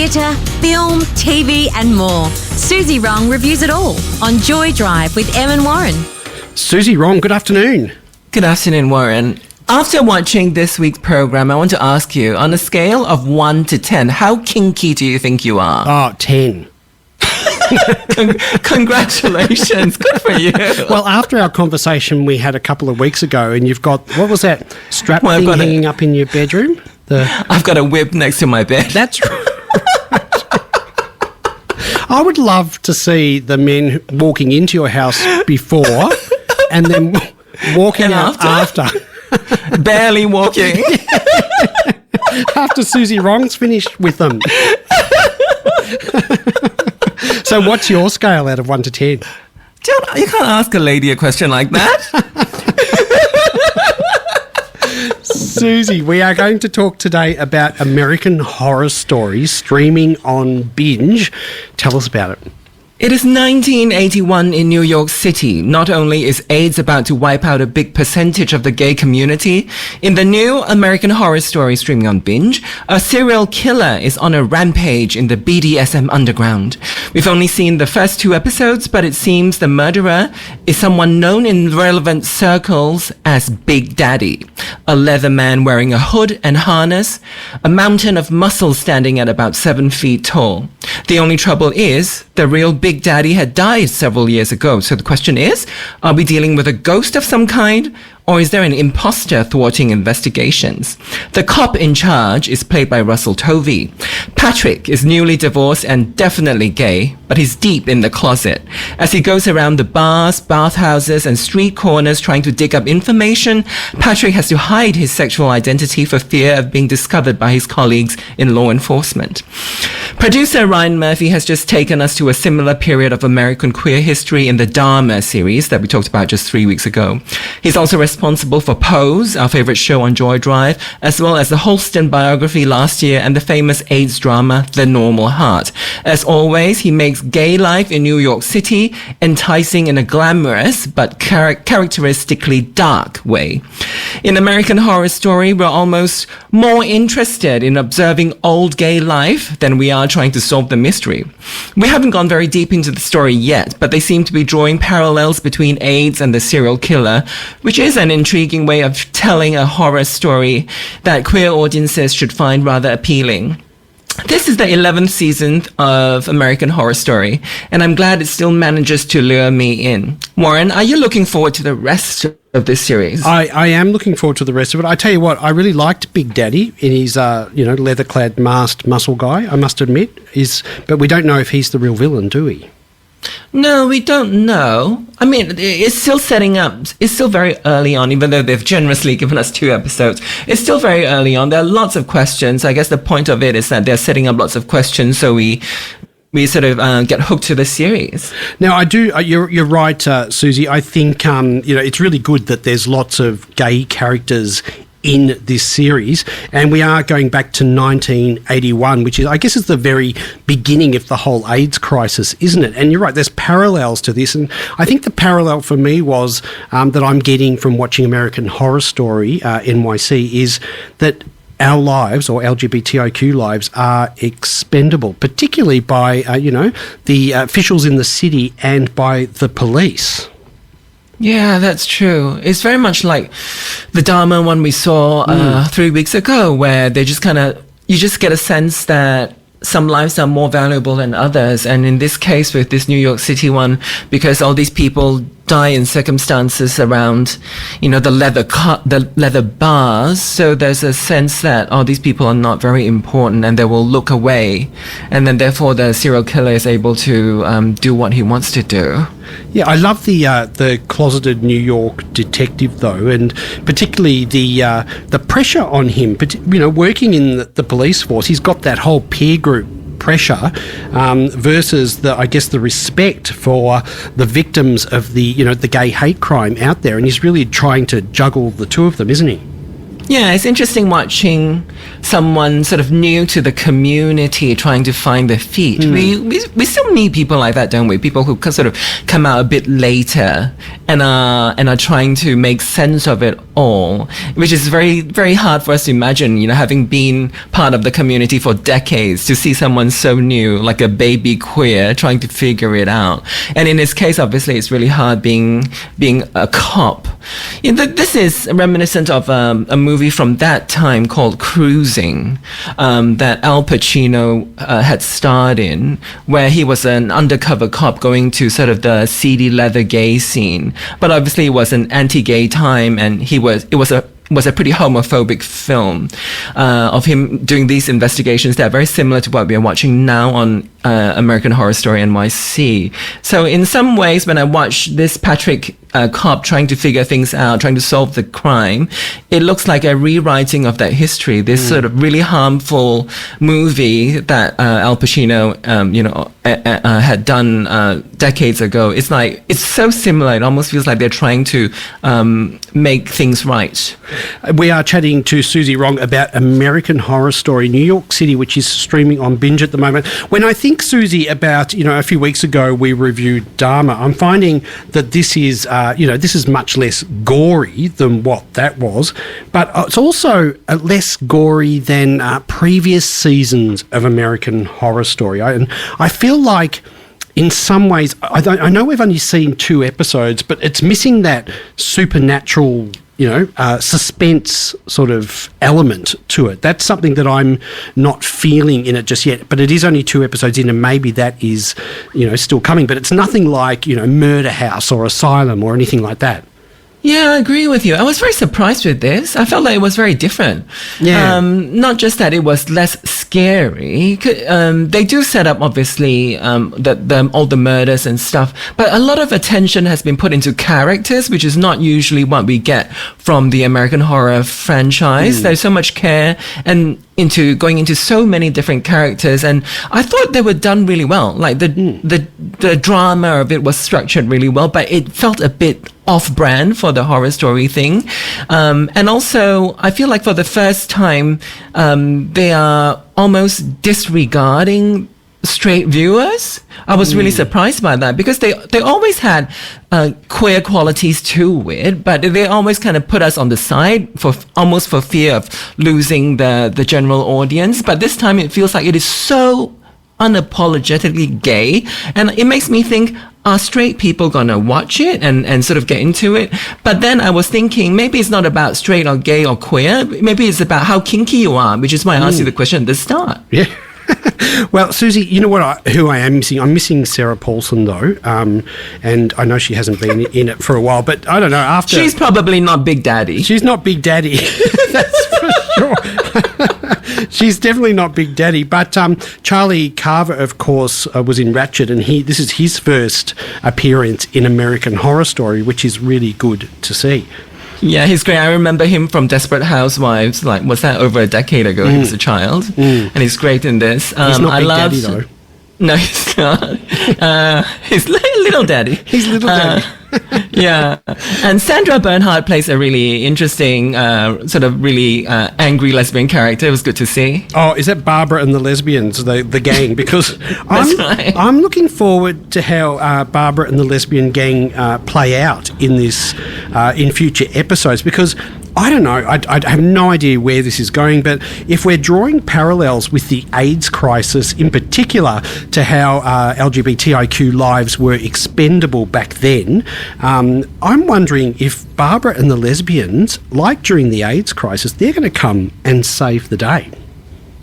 theatre, film, TV and more. Suzy Wrong reviews it all on Joy Drive with Em and Warren. Suzy Wrong, good afternoon. Good afternoon, Warren. After watching this week's program, I want to ask you, on a scale of 1 to 10, how kinky do you think you are? Oh, 10. Congratulations. Good for you. Well, after our conversation we had a couple of weeks ago, and you've got, what was that strap thing hanging up in your bedroom? I've got a whip next to my bed. That's right. I would love to see the men walking into your house before and then walking out after. Barely walking. After Suzy Wrong's finished with them. So what's your scale out of 1 to 10? You can't ask a lady a question like that. Suzy, we are going to talk today about American Horror Stories streaming on Binge. Tell us about it. It is 1981 in New York City. Not only is AIDS about to wipe out a big percentage of the gay community, in the new American Horror Story streaming on Binge, a serial killer is on a rampage in the BDSM underground. We've only seen the first 2 episodes, but it seems the murderer is someone known in relevant circles as Big Daddy, a leather man wearing a hood and harness, a mountain of muscle standing at about 7 feet tall. The only trouble is, the real Big Daddy had died several years ago. So the question is, are we dealing with a ghost of some kind? Or is there an imposter thwarting investigations? The cop in charge is played by Russell Tovey. Patrick is newly divorced and definitely gay, but he's deep in the closet. As he goes around the bars, bathhouses, and street corners trying to dig up information, Patrick has to hide his sexual identity for fear of being discovered by his colleagues in law enforcement. Producer Ryan Murphy has just taken us to a similar period of American queer history in the Dharma series that we talked about just 3 weeks ago. He's also responsible for Pose, our favorite show on Joy Drive, as well as the Holston biography last year and the famous AIDS drama, The Normal Heart. As always, he makes gay life in New York City enticing in a glamorous but characteristically dark way. In American Horror Story, we're almost more interested in observing old gay life than we are trying to solve the mystery. We haven't gone very deep into the story yet, but they seem to be drawing parallels between AIDS and the serial killer, which is an intriguing way of telling a horror story that queer audiences should find rather appealing. This is the 11th season of American Horror Story, and I'm glad it still manages to lure me in. Warren, are you looking forward to the rest of this series? I am looking forward to the rest of it. I tell you what, I really liked Big Daddy in his, leather-clad masked muscle guy, I must admit. But we don't know if he's the real villain, do we? No, we don't know. I mean, it's still setting up. It's still very early on, even though they've generously given us 2 episodes. It's still very early on. There are lots of questions. I guess the point of it is that they're setting up lots of questions, so we sort of get hooked to the series. Now, I do. You're right, Suzy. I think it's really good that there's lots of gay characters in this series, and we are going back to 1981, which is, I guess, is the very beginning of the whole AIDS crisis, isn't it? And you're right, there's parallels to this, and I think the parallel for me was that I'm getting from watching American Horror Story, NYC, is that our lives, or LGBTIQ lives, are expendable, particularly by, the officials in the city and by the police. Yeah, that's true. It's very much like the Dharma one we saw 3 weeks ago, where they just you just get a sense that some lives are more valuable than others. And in this case, with this New York City one, because all these people die in circumstances around, the leather bars. So there's a sense that, these people are not very important and they will look away. And then therefore the serial killer is able to do what he wants to do. Yeah, I love the closeted New York detective, though, and particularly the pressure on him. Working in the police force, he's got that whole peer group pressure versus the respect for the victims of the gay hate crime out there, and he's really trying to juggle the two of them, isn't he? Yeah, it's interesting watching someone sort of new to the community trying to find their feet. We still need people like that, don't we? People who sort of come out a bit later and are trying to make sense of it all, which is very, very hard for us to imagine, having been part of the community for decades, to see someone so new, like a baby queer, trying to figure it out. And in this case, obviously, it's really hard being a cop. This is reminiscent of a movie from that time called Cruising, that Al Pacino had starred in, where he was an undercover cop going to sort of the seedy leather gay scene. But obviously, it was an anti-gay time, and it was a pretty homophobic film of him doing these investigations that are very similar to what we are watching now on American Horror Story NYC. So in some ways, when I watch this Patrick cop trying to figure things out, trying to solve the crime, it looks like a rewriting of that history, this sort of really harmful movie that Al Pacino, had done decades ago. It's so similar. It almost feels like they're trying to make things right. We are chatting to Suzy Wrong about American Horror Story New York City, which is streaming on Binge at the moment. When I think, Suzy, about, a few weeks ago we reviewed Dharma, I'm finding that this is, this is much less gory than what that was, but it's also less gory than previous seasons of American Horror Story. And I feel like, in some ways, I know we've only seen 2 episodes, but it's missing that supernatural, suspense sort of element to it. That's something that I'm not feeling in it just yet, but it is only 2 episodes in, and maybe that is, still coming, but it's nothing like, Murder House or Asylum or anything like that. Yeah, I agree with you. I was very surprised with this. I felt like it was very different. Yeah. Not just that it was less scary. They do set up, obviously, all the murders and stuff, but a lot of attention has been put into characters, which is not usually what we get from the American Horror franchise. There's so much care and going into so many different characters, and I thought they were done really well. Like the drama of it was structured really well, but it felt a bit off-brand for the horror story thing. And also, I feel like for the first time, they are almost disregarding straight viewers. I was really surprised by that, because they always had queer qualities to it, but they always kind of put us on the side almost for fear of losing the general audience. But this time it feels like it is so unapologetically gay, and it makes me think, are straight people gonna watch it and sort of get into it? But then I was thinking, maybe it's not about straight or gay or queer, maybe it's about how kinky you are, which is why I asked you the question at the start. Yeah. Well, Suzy, you know what? Who I am missing? I'm missing Sarah Paulson, though, and I know she hasn't been in it for a while. But I don't know. After she's probably not Big Daddy. She's not Big Daddy. That's for sure. She's definitely not Big Daddy. But Charlie Carver, of course, was in Ratched, and this is his first appearance in American Horror Story, which is really good to see. Yeah, he's great. I remember him from Desperate Housewives. Like, was that over a decade ago? He was a child, and he's great in this. He's not Big Daddy, though. No, he's not. He's Little Daddy. He's Little Daddy. Yeah. And Sandra Bernhard plays a really interesting, sort of really angry lesbian character. It was good to see. Oh, is that Barbara and the Lesbians, the gang? Because right. I'm looking forward to how Barbara and the Lesbian gang play out in this in future episodes, because I don't know, I have no idea where this is going, but if we're drawing parallels with the AIDS crisis in particular to how LGBTIQ lives were expendable back then, I'm wondering if Barbara and the Lesbians, like during the AIDS crisis, they're going to come and save the day.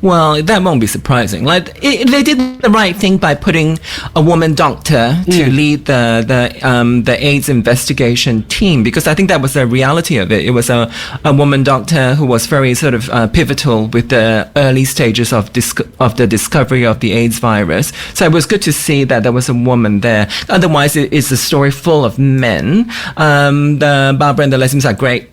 Well, that won't be surprising. Like, they did the right thing by putting a woman doctor to lead the AIDS investigation team, because I think that was the reality of it. It was a woman doctor who was very sort of pivotal with the early stages of the discovery of the AIDS virus. So it was good to see that there was a woman there. Otherwise, it's a story full of men. The Barbara and the Lesbians are great.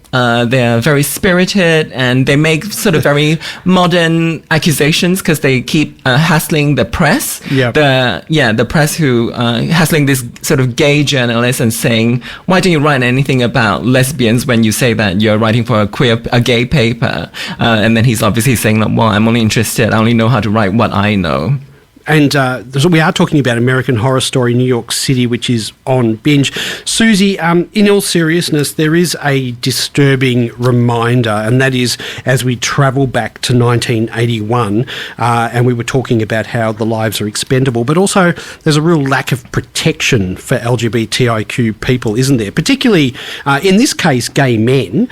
they're very spirited, and they make sort of very modern accusations because they keep hassling the press. The press who hassling this sort of gay journalist and saying, why don't you write anything about lesbians when you say that you're writing for a gay paper? And then he's obviously saying that, well, I'm only interested, I only know how to write what I know. And so we are talking about American Horror Story New York City, which is on Binge. Suzy, in all seriousness, there is a disturbing reminder, and that is as we travel back to 1981, and we were talking about how the lives are expendable, but also there's a real lack of protection for LGBTIQ people, isn't there? Particularly, in this case, gay men,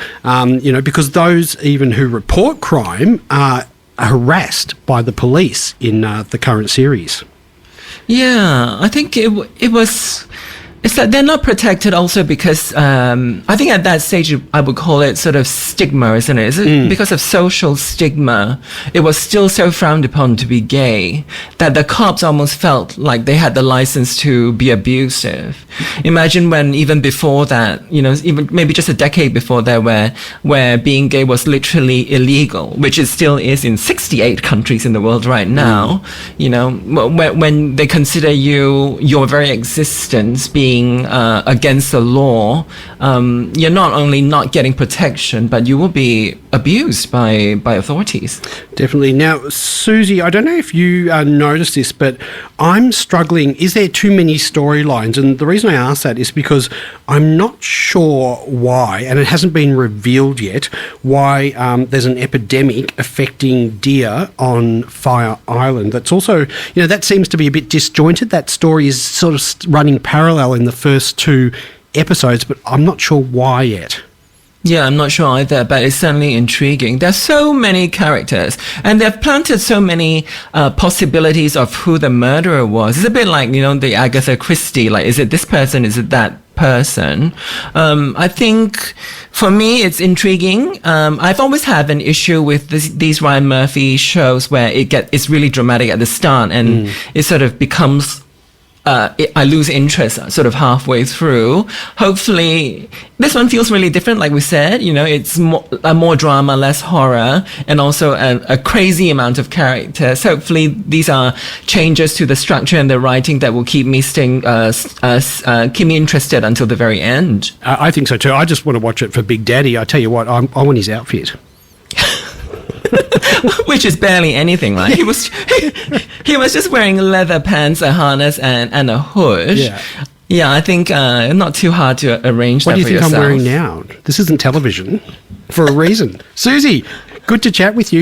because those even who report crime are harassed by the police in the current series. Yeah, I think it was... It's that they're not protected also because I think at that stage I would call it sort of stigma, isn't it? Is it because of social stigma? It was still so frowned upon to be gay that the cops almost felt like they had the license to be abusive. Imagine when even before that, even maybe just a decade before that, where being gay was literally illegal, which it still is in 68 countries in the world right now. When they consider your very existence being against the law, you're not only not getting protection, but you will be abused by authorities. Definitely. Now, Suzy, I don't know if you noticed this, but I'm struggling. Is there too many storylines? And the reason I ask that is because I'm not sure why, and it hasn't been revealed yet, why there's an epidemic affecting deer on Fire Island. That's also, that seems to be a bit disjointed. That story is sort of running parallel in the first 2 episodes, but I'm not sure why yet. Yeah, I'm not sure either, but it's certainly intriguing. There's so many characters, and they've planted so many possibilities of who the murderer was. It's a bit like, the Agatha Christie, like, is it this person, is it that person? I think for me it's intriguing. I've always had an issue with these Ryan Murphy shows where it's really dramatic at the start, and it sort of becomes I lose interest sort of halfway through. Hopefully, this one feels really different. Like we said, it's more drama, less horror, and also a crazy amount of characters. Hopefully, these are changes to the structure and the writing that will keep me keep me interested until the very end. I think so too. I just want to watch it for Big Daddy. I tell you what, I want his outfit. Which is barely anything, right? He was just wearing leather pants, a harness, and a hood. Yeah, I think not too hard to arrange that for yourself. What do you think I'm wearing now? This isn't television for a reason. Suzy, good to chat with you.